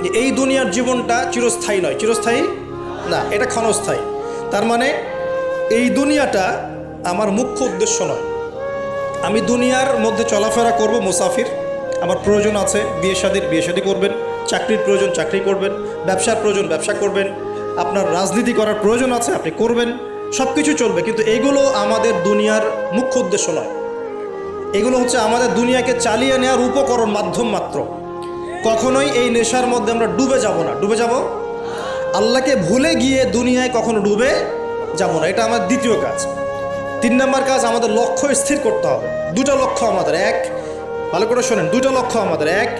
যে এই দুনিয়ার জীবনটা চিরস্থায়ী নয়, চিরস্থায়ী না, এটা ক্ষণস্থায়ী। তার মানে এই দুনিয়াটা আমার মুখ্য উদ্দেশ্য নয়। আমি দুনিয়ার মধ্যে চলাফেরা করব, মুসাফির। আমার প্রয়োজন আছে বিয়ে শাদী করবেন, চাকরির প্রয়োজন চাকরি করবেন, ব্যবসার প্রয়োজন ব্যবসা করবেন, আপনার রাজনীতি করার প্রয়োজন আছে আপনি করবেন, সব কিছু চলবে। কিন্তু এগুলো আমাদের দুনিয়ার মুখ্য উদ্দেশ্য নয়। এগুলো হচ্ছে আমাদের দুনিয়াকে চালিয়ে নেওয়ার উপকরণ, মাধ্যম মাত্র। কখনোই এই নেশার মধ্যে আমরা ডুবে যাব না। ডুবে যাব, আল্লাহকে ভুলে গিয়ে দুনিয়ায় কখনো ডুবে যাব না। এটা আমার দ্বিতীয় কাজ। 3 নম্বর কাজ, আমাদের লক্ষ্য স্থির করতে হবে। দুটো লক্ষ্য আমাদের, এক, ভালো করে শোনেন, দুটো লক্ষ্য আমাদের, এক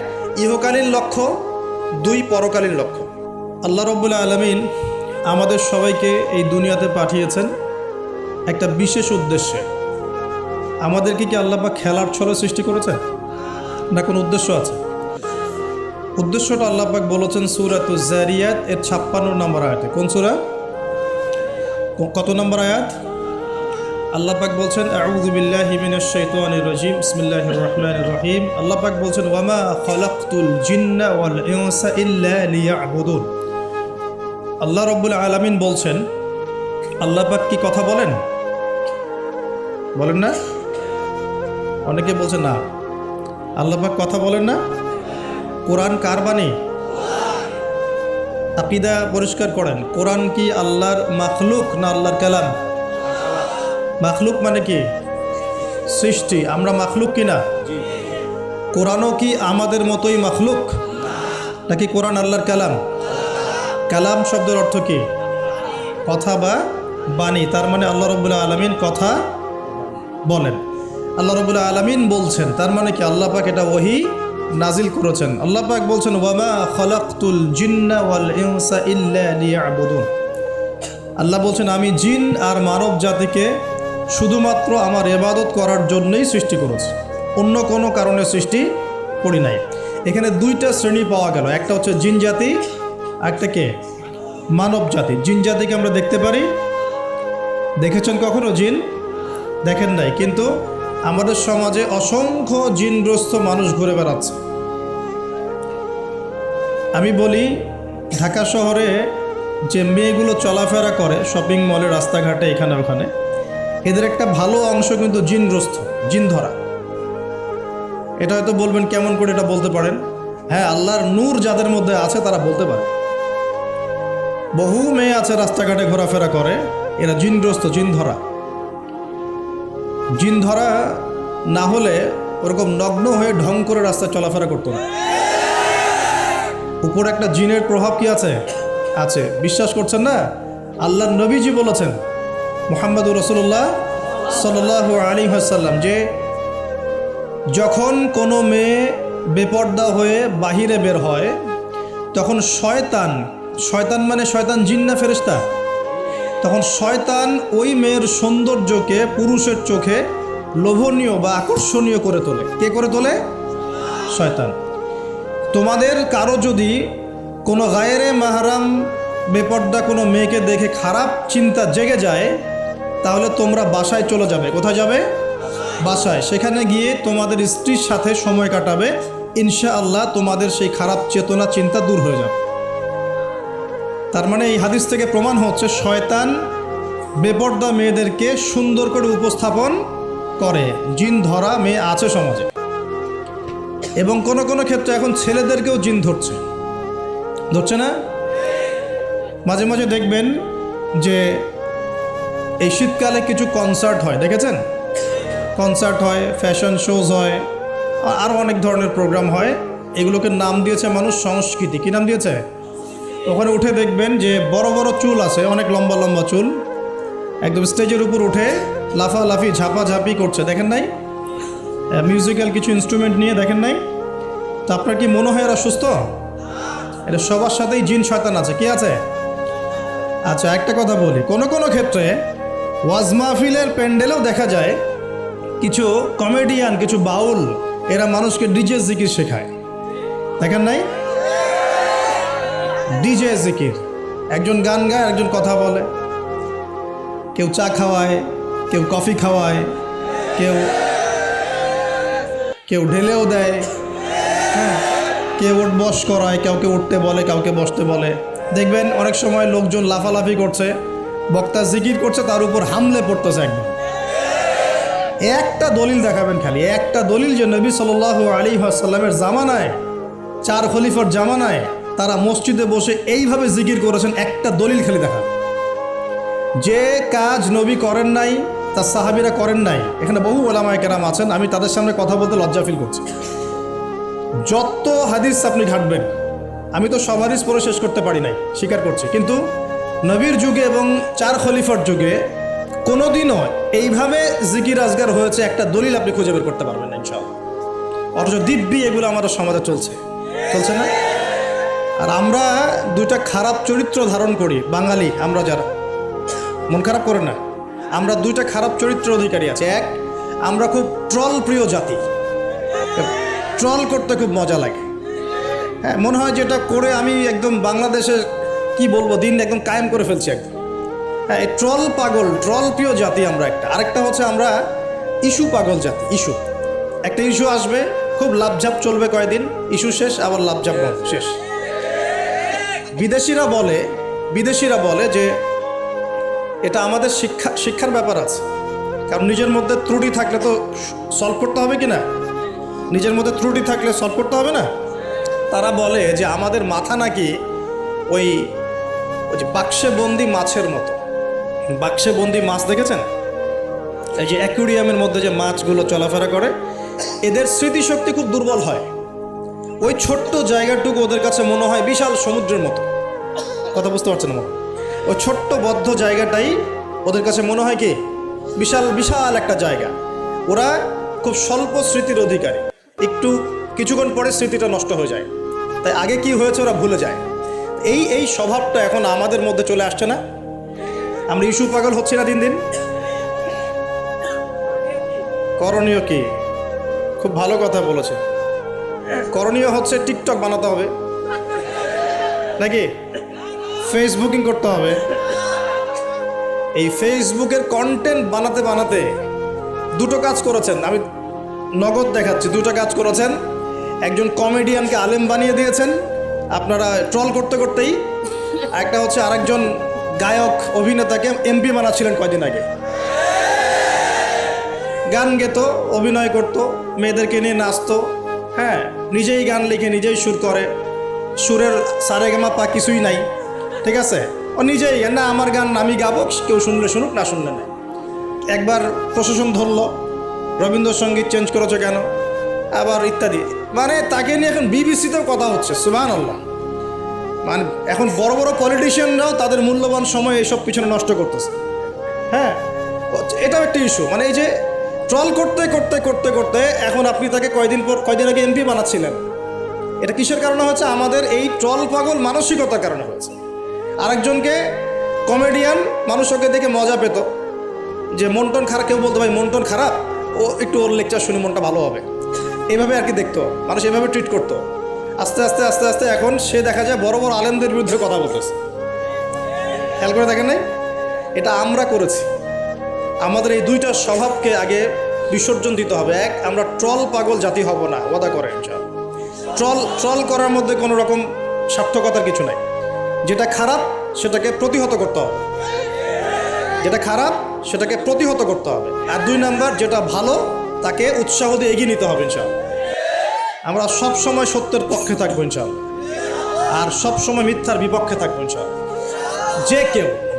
ইহকালীন লক্ষ্য, 2 পরকালীন লক্ষ্য। আল্লাহ রাব্বুল আলামিন আমাদের সবাইকে এই দুনিয়াতে পাঠিয়েছেন একটা বিশেষ উদ্দেশ্যে। আমাদেরকে কি আল্লাহ পাক খেলার ছলে সৃষ্টি করেছেন, না কোনো উদ্দেশ্য আছে? উদ্দেশ্যটা আল্লাহ পাক বলেছেন সূরাতুজ জারিয়াত এর 56 নম্বর আয়াতে। কোন সূরা, কত নম্বর আয়াত? আল্লাহ পাক বলছেন আউযু বিল্লাহি মিনাশ শাইতানির রাজিম, বিসমিল্লাহির রহমানির রহিম। আল্লাহ পাক বলছেন ওয়ামা খালাকতুল জিন্না ওয়াল ইনসা ইল্লা লিয়াবুদুন। আল্লাহ রাব্বুল আলামিন বলছেন, আল্লাহ পাক কি কথা বলেন? বলেন না? অনেকে বলছে না, আল্লাহ পাক কথা বলেন না। কোরআন কার বাণী? আকীদা পরিষ্কার করেন। কোরআন কি আল্লাহর মাখলুক না আল্লাহর কালাম? মাখলুক মানে কি? সৃষ্টি। আমরা মাখলুক কি না? কোরআনও কি আমাদের মতোই মাখলুক, নাকি কোরআন আল্লাহর কালাম? কালাম শব্দের অর্থ কি? কথা বা বাণী। তার মানে আল্লাহ রাব্বুল আলামিন কথা বলেন, আল্লাহ রাব্বুল আলামিন বলছেন। তার মানে কি আল্লাহ পাক এটা ওহী নাজিল করেছেন। আল্লাহ পাক বলছেন ওয়ামা খালাকতুল জিন্না ওয়াল ইনসা ইল্লা লিয়াবুদুন। আল্লাহ বলছেন আমি জিন আর মানব জাতিকে শুধুমাত্র আমার ইবাদত করার জন্যই সৃষ্টি করেছি, অন্য কোনো কারণে সৃষ্টি করি নাই। এখানে 2টা শ্রেণী পাওয়া গেল, একটা হচ্ছে জিন জাতি, একটা কে? মানব জাতি। জিন জাতিকে আমরা দেখতে পারি, দেখেছেন কখনো জিন? দেখেন নাই, কিন্তু আমাদের সমাজে অসংখ্য জিনগ্রস্ত মানুষ ঘুরে বেড়াচ্ছে। আমি বলি ঢাকা শহরে যে মেয়েগুলো চলাফেরা করে শপিং মলে, রাস্তাঘাটে, এখানে ওখানে, এদের একটা ভালো অংশ কিন্তু জিনগ্রস্ত, জিন ধরা। এটা হয়তো বলবেন কেমন করে এটা বলতে পারেন? হ্যাঁ, আল্লাহর নূর যাদের মধ্যে আছে তারা বলতে পারে। বহু মেয়ে আছে রাস্তাঘাটে ঘোরাফেরা করে, এরা জিনগ্রস্ত, জিন ধরা। জিন ধরা না হলে ওরকম নগ্ন হয়ে ঢং করে রাস্তায় চলাফেরা করতো না। উপরে একটা জিনের প্রভাব কি আছে? আছে। বিশ্বাস করছেন না? আল্লাহর নবীজি বলেছেন মুহাম্মদুর রাসূলুল্লাহ সাল্লাল্লাহু আলাইহি ওয়াসাল্লাম যে যখন কোনো মেয়ে বেপর্দা হয়ে বাহিরে বের হয় তখন শয়তান, শয়তান মানে শয়তান জিন না ফেরেশতা, তখন শয়তান ওই মেয়ের সৌন্দর্যকে পুরুষের চোখে লোভনীয় বা আকর্ষণীয় করে তোলে। কে করে তোলে? শয়তান। তোমাদের কারো যদি কোনো গায়রে মাহরাম বেপর্দা কোনো মেয়েকে দেখে খারাপ চিন্তা জেগে যায়, তাহলে তোমরা বাসায় চলে যাবে। কোথায় যাবে? বাসায়। সেখানে গিয়ে তোমাদের স্ত্রীর সাথে সময় কাটাবে, ইনশাআল্লাহ তোমাদের সেই খারাপ চেতনা চিন্তা দূর হয়ে যাবে। তার মানে এই হাদিস থেকে প্রমাণ হচ্ছে শয়তান বেপর্দা মেয়েদেরকে সুন্দর করে উপস্থাপন করে। জিন ধরা মেয়ে আছে সমাজে, এবং কোনো কোনো ক্ষেত্রে এখন ছেলেদেরকেও জিন ধরছে, ধরছে না? মাঝে মাঝে দেখবেন যে এই শীতকালে কিছু কনসার্ট হয়, দেখেছেন? কনসার্ট হয়, ফ্যাশন শোজ হয়, আরও অনেক ধরনের প্রোগ্রাম হয়। এগুলোকে নাম দিয়েছে মানুষ সংস্কৃতি। কী নাম দিয়েছে? ওখানে উঠে দেখবেন যে বড় বড় চুল আছে, অনেক লম্বা লম্বা চুল, একদম স্টেজের উপর উঠে লাফালাফি ঝাপাঝাপি করছে, দেখেন নাই? মিউজিক্যাল কিছু ইনস্ট্রুমেন্ট নিয়ে, দেখেন নাই? তো আপনার কি মনে হয় এরা সুস্থ? এটা সবার সাথেই জিন শয়তান আছে। কি আছে? আচ্ছা, একটা কথা বলি, কোনো কোনো ক্ষেত্রে ওয়াজ মাহফিলের প্যান্ডেলেও দেখা যায় কিছু কমেডিয়ান, কিছু বাউল, এরা মানুষকে ডিজে জিকির শেখায়, দেখেন নাই? ডিজে জিকির, একজন গান গায়, একজন কথা বলে, কেউ চা খাওয়ায়, কেউ কফি খাওয়ায়, কেউ ঢেলেও দেয়, হ্যাঁ, কেউ উঠ বস করায়, কাউকে উঠতে বলে, কাউকে বসতে বলে। দেখবেন অনেক সময় লোকজন লাফালাফি করছে, বক্তা জিকির করছে, তার উপর হামলে পড়তেছে একদম। একটা দলিল দেখাবেন, খালি একটা দলিল যে নবী সাল্লাল্লাহু আলাইহি ওয়াসাল্লামের জামানায়, 4 খলিফার জামানায় তারা মসজিদে বসে এইভাবে জিকির করেছেন, একটা দলিল খালি দেখাবেন। যে কাজ নবী করেন নাই, তার সাহাবীরা করেন নাই। এখানে বহু ওলামায়ে কেরাম আছেন, আমি তাদের সামনে কথা বলতে লজ্জা ফিল করছি। যত হাদিস আপনি ঘাটবেন, আমি তো সব হাদিস পড়ে শেষ করতে পারি নাই, স্বীকার করছি, কিন্তু নবীর যুগে এবং 4 খলিফার যুগে কোনোদিনও এইভাবে জিকির আজগার হয়েছে একটা দলিল আপনি খুঁজে বের করতে পারবেন না ইনশাআল্লাহ। অথচ দিব্যি এগুলো আমাদের সমাজে চলছে না? আর আমরা দুইটা খারাপ চরিত্র ধারণ করি, বাঙালি আমরা যারা, মন খারাপ করে না, আমরা দুইটা খারাপ চরিত্র অধিকারী আছে। এক, আমরা খুব ট্রল প্রিয় জাতি, ট্রল করতে খুব মজা লাগে। হ্যাঁ, মনে হয় যেটা করে আমি একদম বাংলাদেশে কি বলবো, দিন একদম কায়েম করে ফেলছি একদম। হ্যাঁ, এই ট্রল পাগল, ট্রল প্রিয় জাতি আমরা একটা। আরেকটা হচ্ছে আমরা ইস্যু পাগল জাতি। ইস্যু, একটা ইস্যু আসবে, খুব লাভঝাপ চলবে কয়েকদিন, ইস্যু শেষ, আবার লাভঝাপ শেষ। বিদেশিরা বলে যে এটা আমাদের শিক্ষার ব্যাপার আছে, কারণ নিজের মধ্যে ত্রুটি থাকলে তো সলভ করতে হবে কি না? নিজের মধ্যে ত্রুটি থাকলে সলভ করতে হবে না? তারা বলে যে আমাদের মাথা নাকি ওই যে বাক্সে বন্দি মাছের মতো। বাক্সে বন্দি মাছ দেখেছেন? এই যে অ্যাকুরিয়ামের মধ্যে যে মাছগুলো চলাফেরা করে, এদের স্মৃতিশক্তি খুব দুর্বল হয়। ওই ছোট্ট জায়গাটুকু ওদের কাছে মনে হয় বিশাল সমুদ্রের মতো। কথা বুঝতে পারছেন না? ওই ছোট্ট বদ্ধ জায়গাটাই ওদের কাছে মনে হয় কি বিশাল বিশাল একটা জায়গা। ওরা খুব স্বল্প স্মৃতির অধিকারী, একটু কিছুক্ষণ পরে স্মৃতিটা নষ্ট হয়ে যায়, তাই আগে কি হয়েছে ওরা ভুলে যায়। এই স্বভাবটা এখন আমাদের মধ্যে চলে আসছে না? আমরা ইস্যু পাগল হচ্ছি না দিন দিন? করণীয় কি? খুব ভালো কথা বলেছে। করণীয় হচ্ছে টিকটক বানাতে হবে নাকি ফেসবুকিং করতে হবে। এই ফেসবুকের কন্টেন্ট বানাতে বানাতে দুটো কাজ করেছেন, আমি নগদ দেখাচ্ছি। দুটো কাজ করেছেন। একজন কমেডিয়ানকে আলেম বানিয়ে দিয়েছেন আপনারা ট্রল করতে করতেই। একটা হচ্ছে আরেকজন গায়ক অভিনেতাকে এমপি বানাচ্ছিলেন কয়দিন আগে। গান গেত, অভিনয় করত, মেয়েদেরকে নিয়ে নাচতো। হ্যাঁ, নিজেই গান লিখে নিজেই সুর করে, সুরের সারেগামা পা কিছুই নাই, ঠিক আছে? ও নিজেই, না আমার গান আমি গাবো, কেউ শুনলে শুনুক, না শুনলে না। একবার প্রশাসন ধরলো, রবীন্দ্রসঙ্গীত চেঞ্জ করেছে কেন, আবার ইত্যাদি। মানে তাকে নিয়ে এখন বিবিসিতেও কথা হচ্ছে, সুবহানাল্লাহ। মানে এখন বড় বড় পলিটিশিয়ানরাও তাদের মূল্যবান সময় এইসব পিছনে নষ্ট করতেছে। হ্যাঁ, এটাও একটা ইস্যু। মানে এই যে ট্রল করতে করতে করতে করতে এখন আপনি তাকে কয়দিন আগে এমপি বানাচ্ছিলেন। এটা কিসের কারণে হচ্ছে? আমাদের এই ট্রল পাগল মানসিকতার কারণে হয়েছে। আরেকজনকে কমেডিয়ান, মানুষ ওকে দেখে মজা পেত, যে মন টন খারাপ, কেউ বলতো ভাই মন টন খারাপ, ও একটু ওর লেকচার শুনে মনটা ভালো হবে, এইভাবে আর কি দেখতো মানুষ, এভাবে ট্রিট করতো। আস্তে আস্তে আস্তে আস্তে এখন সে দেখা যায় বড় বড় আলেমদের বিরুদ্ধে কথা বলতেছে। খেয়াল করে দেখেন নাই? এটা আমরা করেছি। আমাদের এই দুইটা স্বভাবকে আগে বিসর্জন দিতে হবে। এক, আমরা ট্রল পাগল জাতি হব না, ওয়াদা করেন। ট্রল করার মধ্যে কোনো রকম সার্থকতার কিছু নাই। যেটা খারাপ সেটাকে প্রতিহত করতে হবে, যেটা খারাপ সেটাকে প্রতিহত করতে হবে। আর 2 নাম্বার, যেটা ভালো তাকে উৎসাহ দিয়ে এগিয়ে নিতে হবে ইনশাআল্লাহ। আমরা সব সময় সত্যের পক্ষে থাকবো ইনশাআল্লাহ, আর সব সময় মিথ্যার বিপক্ষে থাকবো ইনশাআল্লাহ।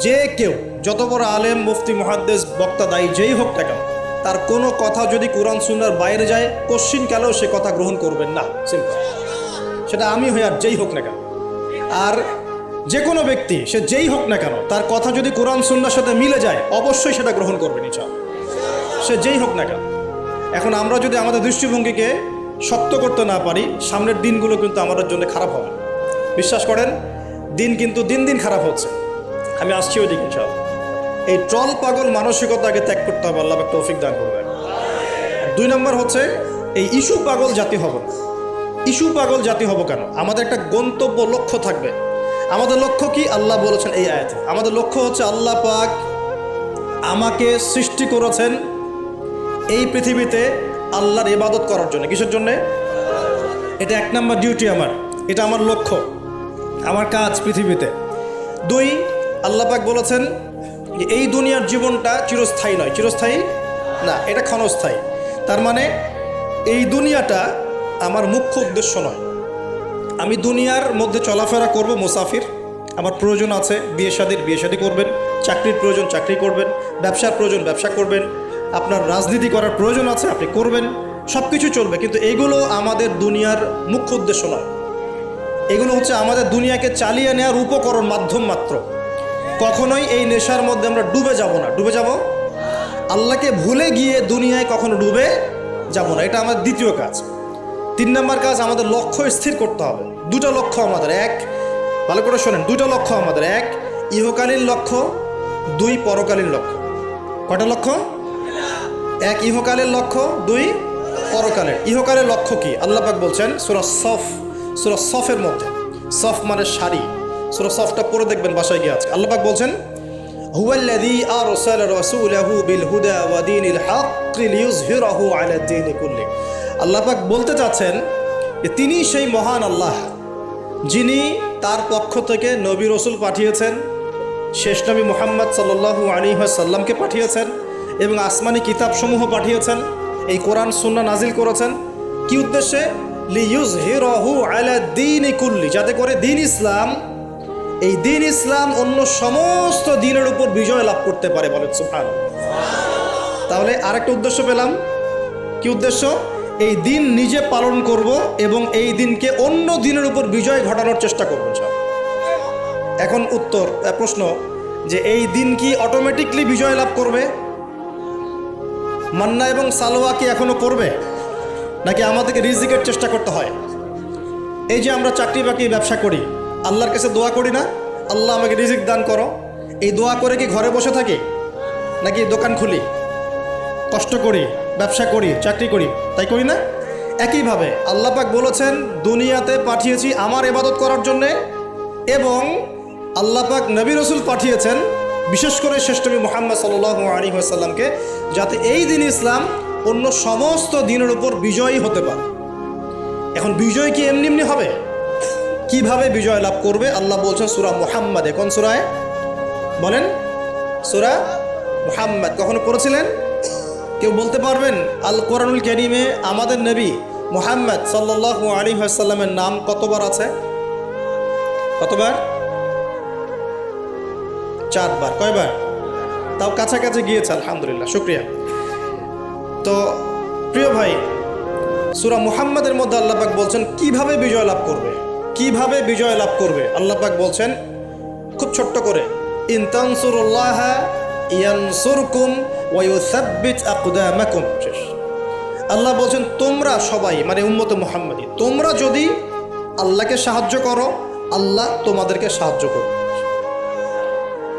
যে কেউ যত বড় আলেম, মুফতি, মুহাদ্দিস, বক্তা, দায়ী যেই হোক না কেন, তার কোনো কথা যদি কোরআন সুন্নাহর বাইরে যায়, কোশ্চিন কালেও সে কথা গ্রহণ করবেন না। সিম্পল। সেটা আমি হই আর যেই হোক না কেন। আর যে কোনো ব্যক্তি, সে যেই হোক না কেন, তার কথা যদি কোরআন সুন্নাহর সাথে মিলে যায়, অবশ্যই সেটা গ্রহণ করবেন ইনশাআল্লাহ, সে যেই হোক না কেন। এখন আমরা যদি আমাদের দৃষ্টিভঙ্গিকে শক্ত করতে না পারি, সামনের দিনগুলো কিন্তু আমাদের জন্য খারাপ হবে। বিশ্বাস করেন, দিন কিন্তু দিন দিন খারাপ হচ্ছে। আমি আসছি ওই দিকে ইনশাআল্লাহ। এই ট্রল পাগল মানসিকতাকে ত্যাগ করতে হবে, আল্লাহ একটা তৌফিক দান করবেন। 2 নম্বর হচ্ছে এই ইস্যু পাগল জাতি হব না। ইস্যু পাগল জাতি হব কেন? আমাদের একটা গন্তব্য, লক্ষ্য থাকবে। আমাদের লক্ষ্য কি? আল্লাহ বলেছেন এই আয়াতে, আমাদের লক্ষ্য হচ্ছে আল্লাহ পাক আমাকে সৃষ্টি করেছেন এই পৃথিবীতে আল্লাহর ইবাদত করার জন্য। কিসের জন্যে? এটা 1 নম্বর ডিউটি আমার, এটা আমার লক্ষ্য, আমার কাজ পৃথিবীতে। 2, আল্লাহ পাক বলেছেন যে এই দুনিয়ার জীবনটা চিরস্থায়ী নয়, চিরস্থায়ী না, এটা ক্ষণস্থায়ী। তার মানে এই দুনিয়াটা আমার মুখ্য উদ্দেশ্য নয়। আমি দুনিয়ার মধ্যে চলাফেরা করব, মুসাফির, আমার প্রয়োজন আছে বিয়ে শাদী করবেন, চাকরির প্রয়োজন চাকরি করবেন, ব্যবসার প্রয়োজন ব্যবসা করবেন, আপনার রাজনীতি করার প্রয়োজন আছে আপনি করবেন, সব কিছু চলবে, কিন্তু এগুলো আমাদের দুনিয়ার মুখ্য উদ্দেশ্য নয়। এগুলো হচ্ছে আমাদের দুনিয়াকে চালিয়ে নেওয়ার উপকরণ, মাধ্যম মাত্র। কখনোই এই নেশার মধ্যে আমরা ডুবে যাব না। ডুবে যাব, আল্লাহকে ভুলে গিয়ে দুনিয়ায় কখনো ডুবে যাব না। এটা আমাদের দ্বিতীয় কাজ। 3 নম্বর কাজ, আমাদের লক্ষ্য স্থির করতে হবে। 2টা লক্ষ্য আমাদের, 1, ভালো করে শোনেন, 2টা লক্ষ্য আমাদের, 1 ইহকালীন লক্ষ্য, 2 পরকালীন লক্ষ্য। কয়টা লক্ষ্য? 1 ইহকালের লক্ষ্য, 2 পরকালের। ইহকালের লক্ষ্য কি? আল্লাহ পাক বলছেন সূরা সফের মধ্যে, সফ মানে শাড়ি, সূরা সফটা পড়ে দেখবেন বাসায় গিয়ে আজকে। আল্লাহ পাক বলছেন হুয়াল্লাযী আরসালা রাসূলাহু বিল হুদা ওয়া দীনিল হক লিইয়ুযহিরাহু আলা দ্বীনি কুল্লি। আল্লাহ পাক বলতে চাচ্ছেন যে তিনি সেই মহান আল্লাহ যিনি তার পক্ষ থেকে নবী রাসূল পাঠিয়েছেন, শেষ নবী মুহাম্মদ সাল্লাল্লাহু আলাইহি ওয়াসাল্লামকে পাঠিয়েছেন এবং আসমানি কিতাবসমূহ পাঠিয়েছেন, এই কোরআন সুন্নাহ নাজিল করেছেন। কি উদ্দেশ্যে? লিইয়ুযহিরাহু আলা দ্বীনি কুল্লি, যাতে করে দ্বীন ইসলাম, এই দ্বীন ইসলাম অন্য সমস্ত দ্বীনের উপর বিজয় লাভ করতে পারে। বলেন সুবহানাল্লাহ। তাহলে আরেকটা উদ্দেশ্য পেলাম। কি উদ্দেশ্য? এই দিন নিজে পালন করব এবং এই দিনকে অন্য দিনের উপর বিজয় ঘটানোর চেষ্টা করব। এখন প্রশ্ন যে এই দিন কি অটোমেটিকলি বিজয় লাভ করবে? মান্না এবং সালোয়া কি এখনো করবে, নাকি আমাদেরকে রিজিকের চেষ্টা করতে হয়? এই যে আমরা চাকরি বাকরি ব্যবসা করি, আল্লাহর কাছে দোয়া করি না, আল্লাহ আমাকে রিজিক দান করো, এই দোয়া করে কি ঘরে বসে থাকি, নাকি দোকান খুলি, কষ্ট করি, ব্যবসা করি, চাকরি করি, তাই করি না? একইভাবে আল্লাহ পাক বলেছেন দুনিয়াতে পাঠিয়েছি আমার ইবাদত করার জন্যে, এবং আল্লাহ পাক নবী রাসূল পাঠিয়েছেন বিশেষ করে শেষ নবী মুহাম্মদ সাল্লাল্লাহু আলাইহি ওয়াসাল্লামকে, যাতে এই দিন ইসলাম অন্য সমস্ত দিনের উপর বিজয়ী হতে পারে। এখন বিজয় কি এমনি এমনি হবে? কিভাবে বিজয় লাভ করবে? আল্লাহ বলছেন সূরা মুহাম্মাদে। কোন সূরায় বলেন? সূরা মুহাম্মাদ। কখনো পড়েছিলেন? কেউ বলতে পারবেন আল কোরআনুল কারীমে আমাদের নবী মুহাম্মদ সাল্লাল্লাহু আলাইহি ওয়াসাল্লামের নাম কতবার আছে? কতবার? 4 বার। কয়বার? তাও কাছাকাছি গিয়েছে, আলহামদুলিল্লাহ, শুকরিয়া। তো প্রিয় ভাই, সূরা মুহাম্মাদের মধ্যে আল্লাহ পাক বলছেন কিভাবে বিজয় লাভ করবে, কিভাবে বিজয় লাভ করবে। আল্লাহ পাক বলছেন খুব ছোট্ট করে, ইন তানসুরুল্লাহ ইয়ানসুরকুম ওয়া ইউসাব্বিত আকদামাকুম। শেষ। আল্লাহ বলছেন তোমরা সবাই, মানে উম্মতে মুহাম্মাদি, তোমরা যদি আল্লাহকে সাহায্য করো, আল্লাহ তোমাদেরকে সাহায্য করবে।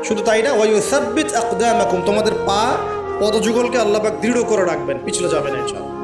শুধু তাই না, ওয়া ইউসাব্বিত আকদামাকুম, তোমাদের পদযুগলকে আল্লাহ পাক দৃঢ় করে রাখবেন, পিছলে যাবে না ইনশাআল্লাহ।